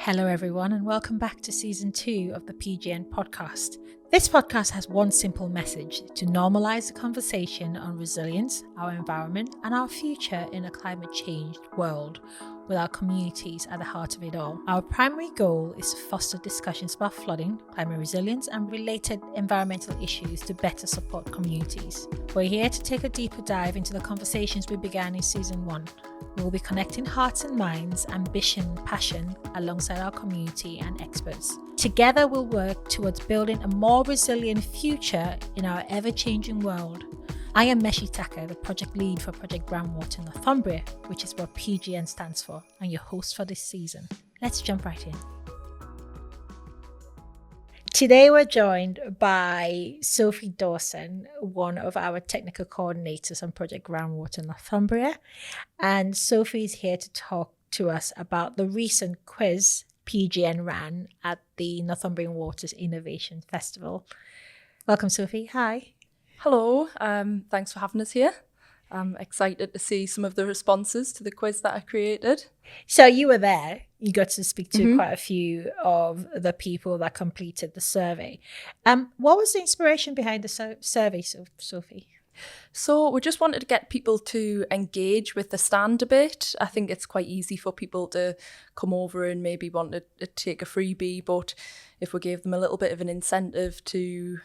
Hello everyone and welcome back to season 2 of the PGN Podcast. This podcast has one simple message: to normalise the conversation on resilience, our environment and our future in a climate changed world, with our communities at the heart of it all. Our primary goal is to foster discussions about flooding, climate resilience and related environmental issues to better support communities. We're here to take a deeper dive into the conversations we began in season 1. We will be connecting hearts and minds, ambition, passion alongside our community and experts. Together we'll work towards building a more resilient future in our ever-changing world. I am Meshi Taka, the project lead for Project Groundwater Northumbria, which is what PGN stands for, and your host for this season. Let's jump right in. Today we're joined by Sophie Dawson, one of our technical coordinators on Project Groundwater Northumbria. And Sophie is here to talk to us about the recent quiz PGN ran at the Northumbrian Water Innovation Festival. Welcome, Sophie. Hi. Hello. Thanks for having us here. I'm excited to see some of the responses to the quiz that I created. So you were there. You got to speak to quite a few of the people that completed the survey. What was the inspiration behind the survey, Sophie? So we just wanted to get people to engage with the stand a bit. I think it's quite easy for people to come over and maybe want to take a freebie, but if we gave them a little bit of an incentive to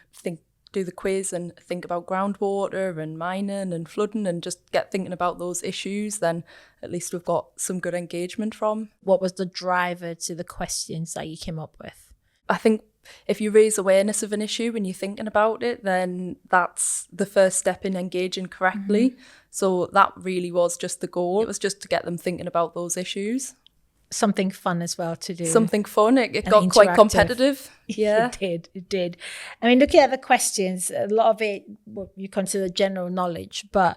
do the quiz and think about groundwater and mining and flooding and just get thinking about those issues, then at least we've got some good engagement from. What was the driver to the questions that you came up with? I think if you raise awareness of an issue when you're thinking about it, then that's the first step in engaging correctly. Mm-hmm. So that really was just the goal. It was just to get them thinking about those issues. Something fun as well to do. Something fun. It got quite competitive. Yeah. It did. I mean, looking at the questions, a lot of it, you consider general knowledge, but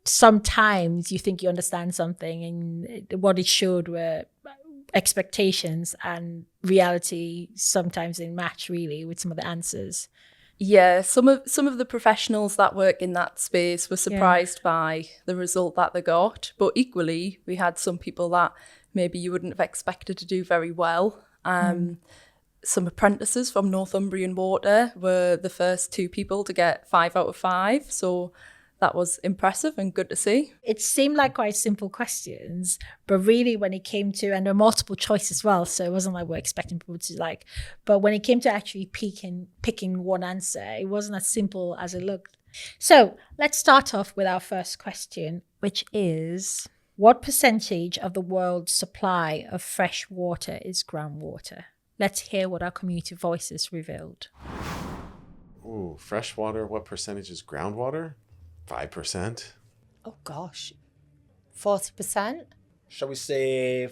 sometimes you think you understand something and what it showed were expectations and reality sometimes didn't match really with some of the answers. Yeah, some of the professionals that work in that space were surprised by the result that they got, but equally we had some people that maybe you wouldn't have expected to do very well. Some apprentices from Northumbrian Water were the first 2 people to get 5 out of 5, so that was impressive and good to see. It seemed like quite simple questions, but really when it came to, and there were multiple choice as well, so it wasn't like we're expecting people to but when it came to actually picking one answer, it wasn't as simple as it looked. So let's start off with our first question, which is: what percentage of the world's supply of fresh water is groundwater? Let's hear what our community voices revealed. Ooh, fresh water, what percentage is groundwater? 5%. Oh gosh, 40%? Shall we say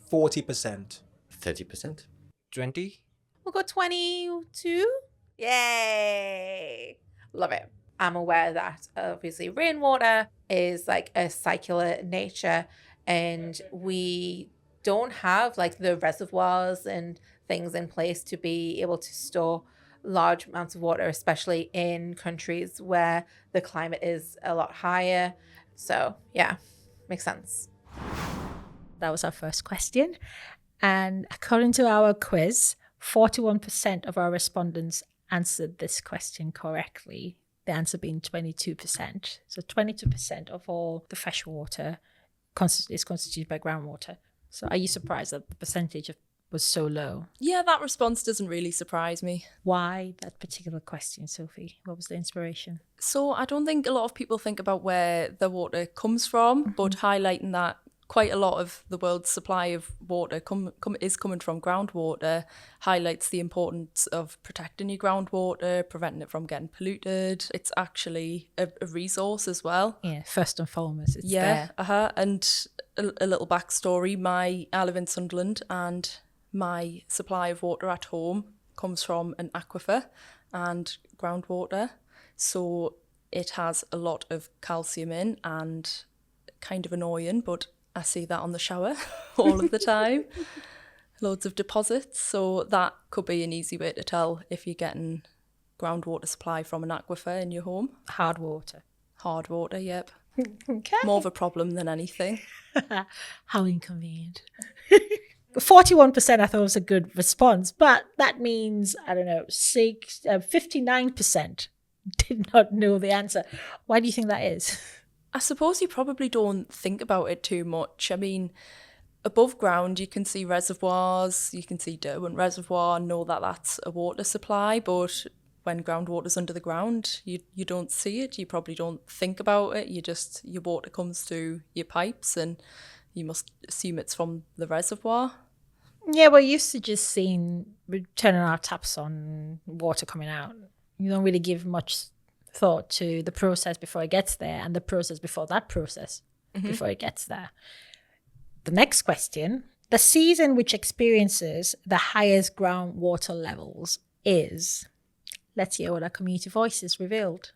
40%? 30%. 20? We'll go 22. Yay! Love it. I'm aware that obviously rainwater is like a circular nature and we don't have like the reservoirs and things in place to be able to store large amounts of water, especially in countries where the climate is a lot higher. So yeah, makes sense. That was our first question. And according to our quiz, 41% of our respondents answered this question correctly. The answer being 22%. So 22% of all the fresh water is constituted by groundwater. So are you surprised that the percentage was so low? Yeah, that response doesn't really surprise me. Why that particular question, Sophie? What was the inspiration? So I don't think a lot of people think about where the water comes from, but highlighting that quite a lot of the world's supply of water is coming from groundwater highlights the importance of protecting your groundwater, preventing it from getting polluted. It's actually a resource as well. Yeah, first and foremost, it's there. And a little backstory. I live in Sunderland and my supply of water at home comes from an aquifer and groundwater. So it has a lot of calcium in and kind of annoying, but I see that on the shower all of the time. Loads of deposits. So that could be an easy way to tell if you're getting groundwater supply from an aquifer in your home. Hard water. Hard water, yep. Okay. More of a problem than anything. How inconvenient. 41% I thought was a good response, but that means, I don't know, 59% did not know the answer. Why do you think that is? I suppose you probably don't think about it too much. I mean, above ground, you can see reservoirs, you can see Derwent Reservoir, know that that's a water supply, but when groundwater's under the ground, you don't see it, you probably don't think about it, your water comes through your pipes and you must assume it's from the reservoir. Yeah, we're used to just seeing, turning our taps on, water coming out. You don't really give much thought to the process before it gets there and the process before that process, before it gets there. The next question, the season which experiences the highest groundwater levels is, let's hear what our community voices revealed.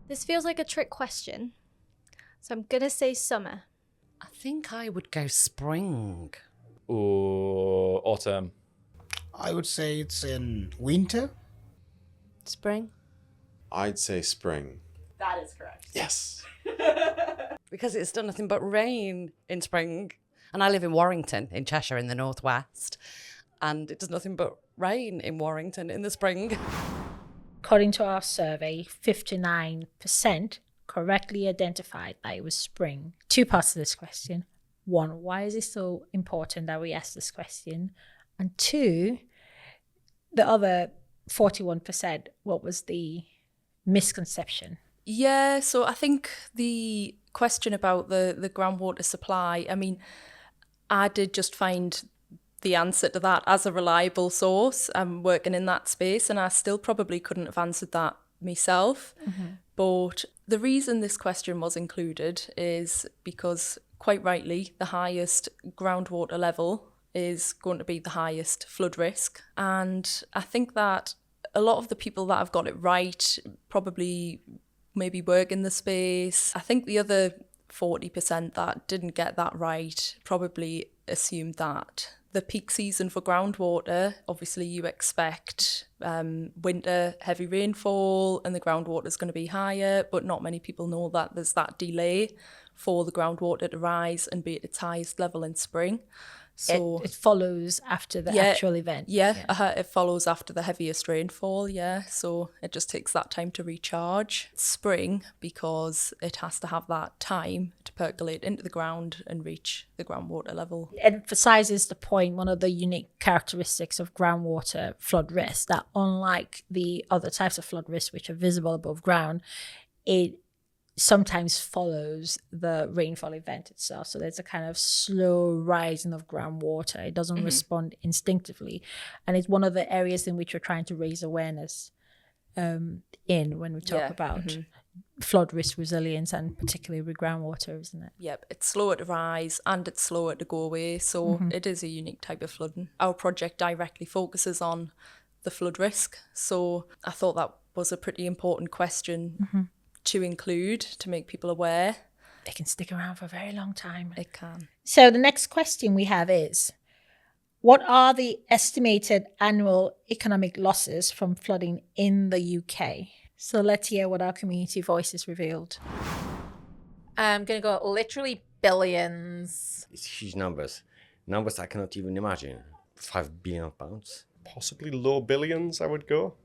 This feels like a trick question, so I'm going to say summer. I think I would go spring. Or autumn. I would say it's in winter. Spring. I'd say spring. That is correct. Yes. Because it's done nothing but rain in spring. And I live in Warrington, in Cheshire, in the northwest. And it does nothing but rain in Warrington in the spring. According to our survey, 59% correctly identified that it was spring. Two parts to this question. One, why is it so important that we ask this question? And two, the other 41%, what was the misconception? Yeah, so I think the question about the groundwater supply, I mean, I did just find the answer to that as a reliable source. I'm working in that space and I still probably couldn't have answered that myself. But the reason this question was included is because, quite rightly, the highest groundwater level is going to be the highest flood risk. And I think that a lot of the people that have got it right probably maybe work in the space. I think the other 40% that didn't get that right probably assumed that the peak season for groundwater, obviously you expect winter heavy rainfall and the groundwater is going to be higher, but not many people know that there's that delay for the groundwater to rise and be at its highest level in spring. So it follows after the actual event. It follows after the heaviest rainfall, so it just takes that time to recharge. Spring, because it has to have that time to percolate into the ground and reach the groundwater level. It emphasises the point, one of the unique characteristics of groundwater flood risk, that unlike the other types of flood risk which are visible above ground, it sometimes follows the rainfall event itself. So there's a kind of slow rising of groundwater. It doesn't respond instinctively. And it's one of the areas in which we're trying to raise awareness when we talk about flood risk resilience, and particularly with groundwater, isn't it? Yep, it's slower to rise and it's slower to go away. So it is a unique type of flooding. Our project directly focuses on the flood risk. So I thought that was a pretty important question to include, to make people aware. They can stick around for a very long time. It can. So the next question we have is, what are the estimated annual economic losses from flooding in the UK? So let's hear what our community voices revealed. I'm going to go literally billions. It's huge numbers. Numbers I cannot even imagine. £5 billion. Possibly low billions, I would go.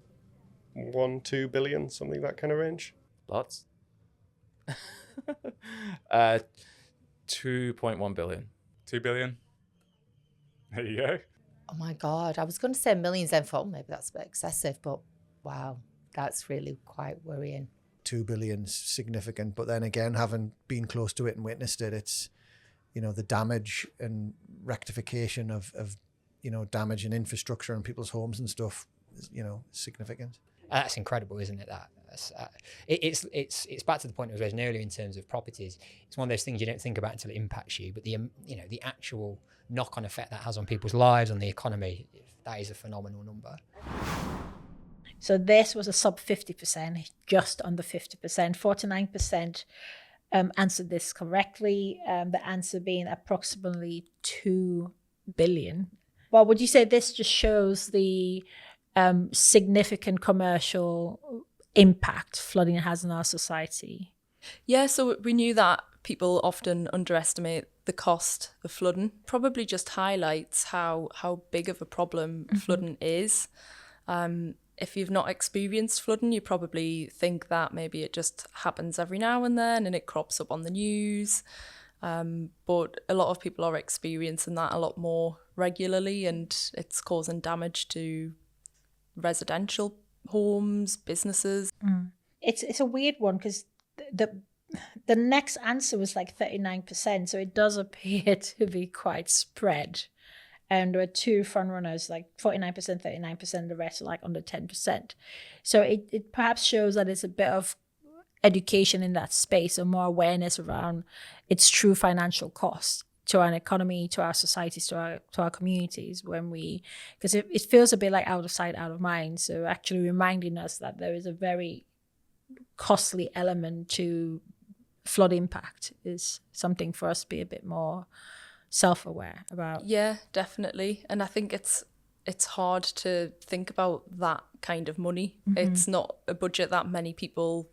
1-2 billion, something that kind of range. Lots. 2.1 billion. 2 billion. There you go. Oh my God, I was going to say millions then thought maybe that's a bit excessive, but wow, that's really quite worrying. 2 billion's significant, but then again, having been close to it and witnessed it, it's, the damage and rectification of damage in infrastructure and people's homes and stuff, significant. That's incredible, isn't it? It's back to the point I was raising earlier in terms of properties. It's one of those things you don't think about until it impacts you, but the actual knock-on effect that has on people's lives, on the economy, that is a phenomenal number. So this was a sub 50%, just under 50%. 49% answered this correctly. The answer being approximately 2 billion. Well, would you say this just shows the significant commercial impact flooding has on our society? Yeah, so we knew that people often underestimate the cost of flooding. Probably just highlights how big of a problem flooding is. If you've not experienced flooding, you probably think that maybe it just happens every now and then and it crops up on the news. But a lot of people are experiencing that a lot more regularly, and it's causing damage to residential homes, businesses. It's a weird one because the next answer was like 39%, so it does appear to be quite spread. And there were two front runners, like 49%, 39%, the rest are like under 10%. So it perhaps shows that it's a bit of education in that space and more awareness around its true financial costs to our economy, to our societies, to our communities, because it feels a bit like out of sight, out of mind. So actually reminding us that there is a very costly element to flood impact is something for us to be a bit more self-aware about. Yeah, definitely. And I think it's hard to think about that kind of money. It's not a budget that many people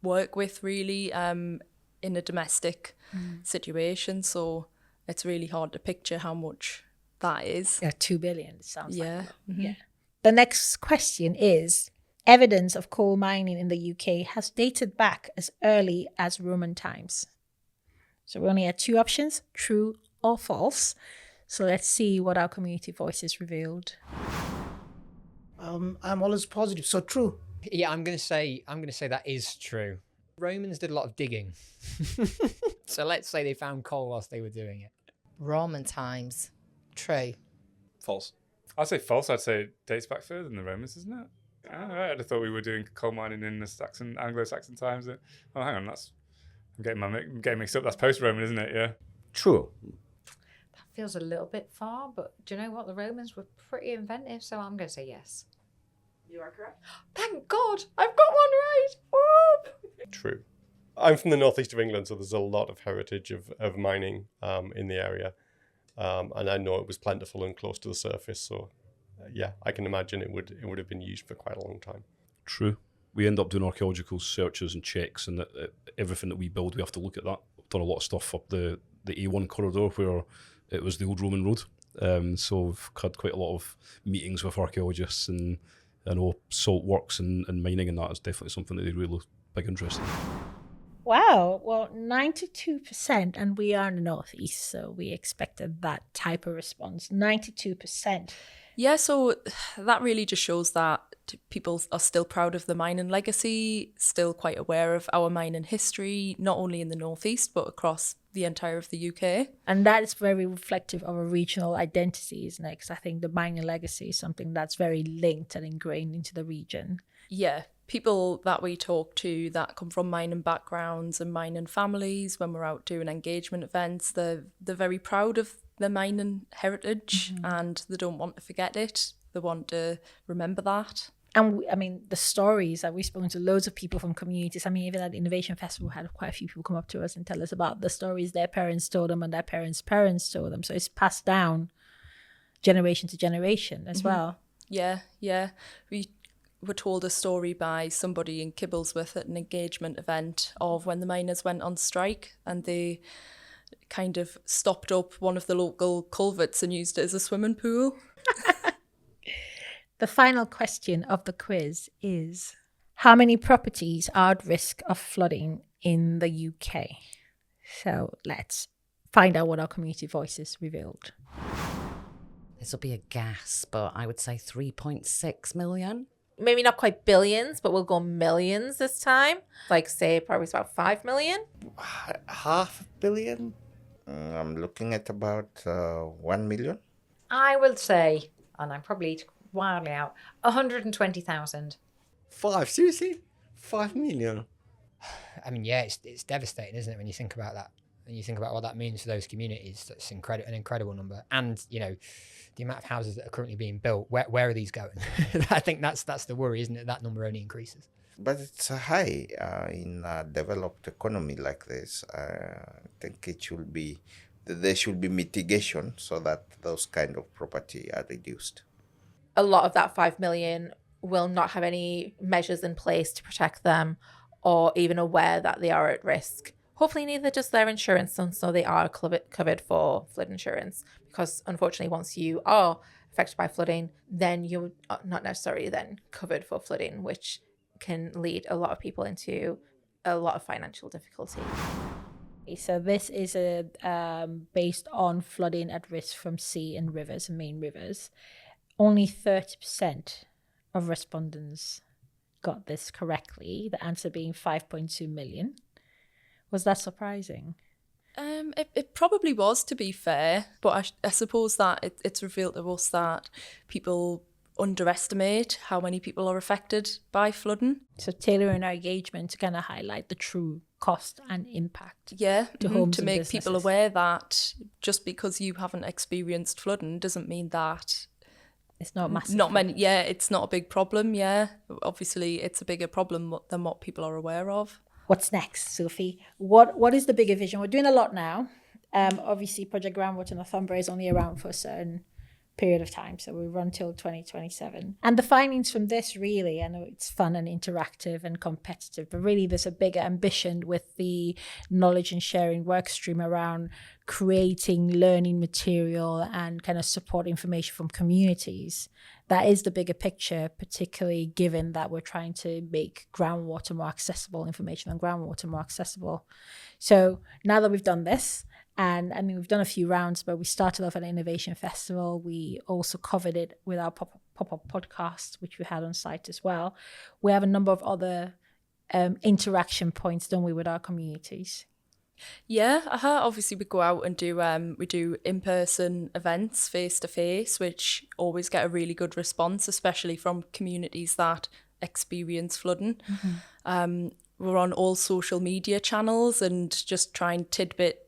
work with really in a domestic situation, so it's really hard to picture how much that is. Yeah, 2 billion, it sounds like. Yeah. The next question is, evidence of coal mining in the UK has dated back as early as Roman times. So we only had two options, true or false. So let's see what our community voices revealed. I'm always positive, so true. Yeah, I'm gonna say that is true. Romans did a lot of digging. So let's say they found coal whilst they were doing it. Roman times. True. False. I'd say false. I'd say it dates back further than the Romans, isn't it? I'd have thought we were doing coal mining in the Anglo-Saxon times. Oh, hang on, I'm getting mixed up. That's post-Roman, isn't it? Yeah. True. That feels a little bit far, but do you know what? The Romans were pretty inventive, so I'm going to say yes. You are correct. Thank God! I've got one right! Whoop! True. I'm from the northeast of England, so there's a lot of heritage of mining in the area. And I know it was plentiful and close to the surface, so yeah, I can imagine it would have been used for quite a long time. True. We end up doing archaeological searches and checks, and everything that we build, we have to look at that. We've done a lot of stuff up the A1 corridor where it was the old Roman road. So we've had quite a lot of meetings with archaeologists, and I know salt works and mining and that is definitely something that they really big interest in. Wow, well, 92%, and we are in the Northeast, so we expected that type of response. 92%. Yeah, so that really just shows that people are still proud of the mining legacy, still quite aware of our mining history, not only in the Northeast, but across the entire of the UK. And that is very reflective of a regional identity, isn't it? Because I think the mining legacy is something that's very linked and ingrained into the region. Yeah, people that we talk to that come from mining backgrounds and mining families, when we're out doing engagement events, they're very proud of their mining heritage, and they don't want to forget it. They want to remember that. And I mean, the stories that we've spoken to loads of people from communities. I mean, even at the Innovation Festival, we had quite a few people come up to us and tell us about the stories their parents told them and their parents' parents told them. So it's passed down generation to generation as well. Yeah. We were told a story by somebody in Kibblesworth at an engagement event of when the miners went on strike, and they kind of stopped up one of the local culverts and used it as a swimming pool. The final question of the quiz is, how many properties are at risk of flooding in the UK? So let's find out what our community voices revealed. This will be a guess, but I would say 3.6 million. Maybe not quite billions, but we'll go millions this time. Like, say, probably about 5 million. $500 million? I'm looking at about 1 million. I would say, and I'm probably wildly out, 120,000. 5? Seriously? 5 million? I mean, yeah, it's devastating, isn't it, when you think about that? And you think about what that means for those communities. That's an incredible number. And, you know, the amount of houses that are currently being built, where are these going? I think that's the worry, isn't it? That number only increases. But it's high in a developed economy like this. I think there should be mitigation so that those kind of property are reduced. A lot of that 5 million will not have any measures in place to protect them, or even aware that they are at risk. hopefully neither does their insurance, and so they are covered for flood insurance, because unfortunately once you are affected by flooding, then you're not necessarily then covered for flooding, which can lead a lot of people into a lot of financial difficulty. So this is based on flooding at risk from sea and rivers and main rivers. Only 30% of respondents got this correctly, the answer being 5.2 million. Was that surprising? It probably was, to be fair, but I suppose that it's revealed to us that people underestimate how many people are affected by flooding. So tailoring our engagement to kind of highlight the true cost and impact. Yeah, to homes to and make businesses. people aware that just because you haven't experienced flooding doesn't mean that it's not massive. Not many. Yeah, it's not a big problem. Yeah, obviously it's a bigger problem than what people are aware of. What's next, Sophie? What is the bigger vision? We're doing a lot now. Obviously, Project Groundwater Northumbria is only around for a certain period of time, so we run till 2027. And the findings from this, really, I know it's fun and interactive and competitive, but really there's a bigger ambition with the knowledge and sharing work stream around creating learning material and kind of support information from communities. That is the bigger picture, particularly given that we're trying to make groundwater more accessible, information on groundwater more accessible. So now that we've done this, and I mean, we've done a few rounds, but we started off at an innovation festival. We also covered it with our pop-up podcast, which we had on site as well. We have a number of other interaction points, don't we, with our communities? Yeah, obviously we go out and do in-person events face-to-face, which always get a really good response, especially from communities that experience flooding. Mm-hmm. We're on all social media channels and just try and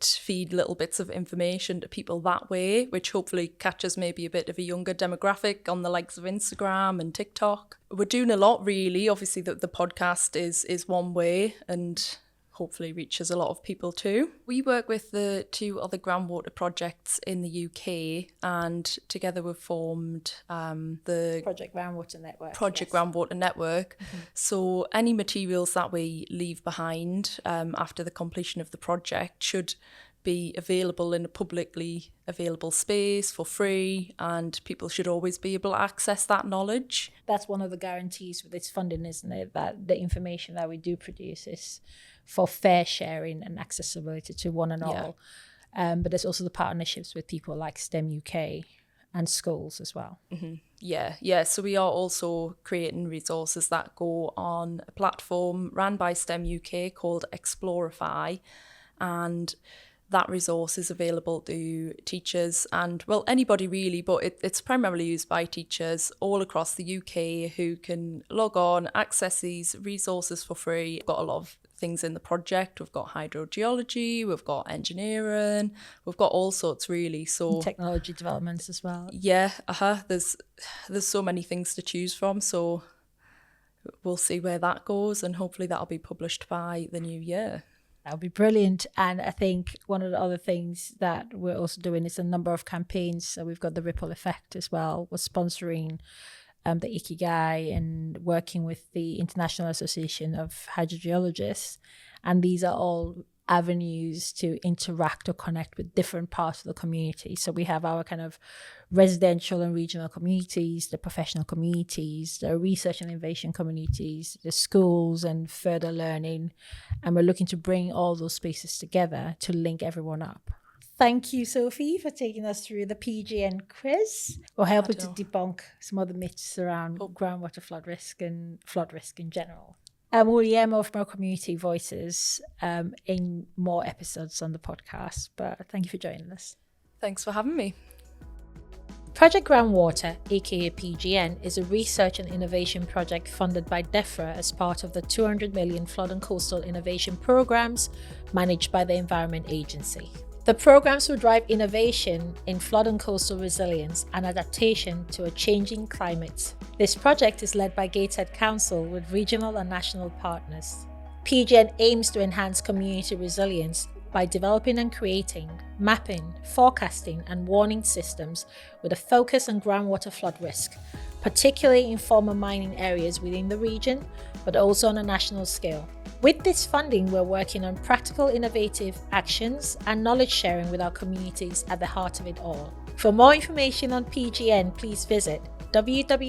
feed little bits of information to people that way, which hopefully catches maybe a bit of a younger demographic on the likes of Instagram and TikTok. We're doing a lot, really. Obviously, the podcast is one way and hopefully reaches a lot of people too. We work with the 2 other groundwater projects in the UK, and together we've formed the Project Groundwater Network. Groundwater Network. Mm-hmm. So any materials that we leave behind after the completion of the project should be available in a publicly available space for free, and people should always be able to access that knowledge. That's one of the guarantees with this funding, isn't it? That the information that we do produce is for fair sharing and accessibility to one and all. But there's also the partnerships with people like STEM UK and schools as well. Mm-hmm. Yeah. So we are also creating resources that go on a platform ran by STEM UK called Explorify, and that resource is available to teachers and, well, anybody really, but it's primarily used by teachers all across the UK who can log on, access these resources for free. We've got a lot of things in the project. We've got hydrogeology, we've got engineering, we've got all sorts, really. So technology developments as well. Yeah, there's so many things to choose from. So we'll see where that goes, and hopefully that'll be published by the new year. That would be brilliant. And I think one of the other things that we're also doing is a number of campaigns. So we've got the Ripple Effect as well. We're sponsoring the Ikigai and working with the International Association of Hydrogeologists. And these are all avenues to interact or connect with different parts of the community. So we have our kind of residential and regional communities, the professional communities, the research and innovation communities, the schools and further learning. And we're looking to bring all those spaces together to link everyone up. Thank you, Sophie, for taking us through the PGN quiz, or helping to debunk some other myths around groundwater flood risk and flood risk in general. We'll hear more from our community voices in more episodes on the podcast, but thank you for joining us. Thanks for having me. Project Groundwater, aka PGN, is a research and innovation project funded by DEFRA as part of the 200 million Flood and Coastal Innovation Programs managed by the Environment Agency. The programs will drive innovation in flood and coastal resilience and adaptation to a changing climate. This project is led by Gateshead Council with regional and national partners. PGN aims to enhance community resilience by developing and creating, mapping, forecasting and warning systems with a focus on groundwater flood risk, particularly in former mining areas within the region, but also on a national scale. With this funding, we're working on practical, innovative actions and knowledge sharing with our communities at the heart of it all. For more information on PGN, please visit www.pgn.org.uk.